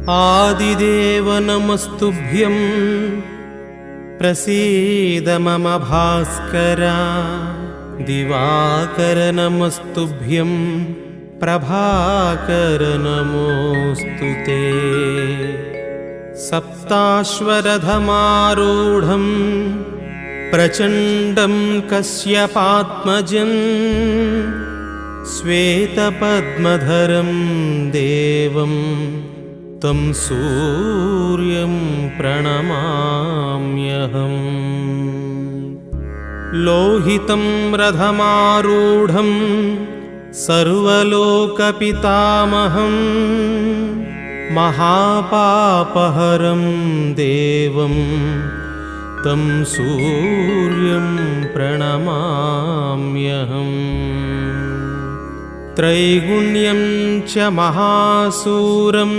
आदिदेव नमस्तुभ्यं प्रसीद मम भास्कर। दिवाकर नमस्तुभ्यं प्रभाकर नमोऽस्तुते। सप्ताश्वरथमारूढं प्रचण्डं कश्यपात्मजं श्वेतपद्मधरं देवं तं सूर्यं प्रणमाम्यहम्। लोहितं रथमारूढं सर्वलोकपितामहं महापापहरं देवं तं सूर्यं प्रणमाम्यहम्। त्रैगुण्यं च महासूरं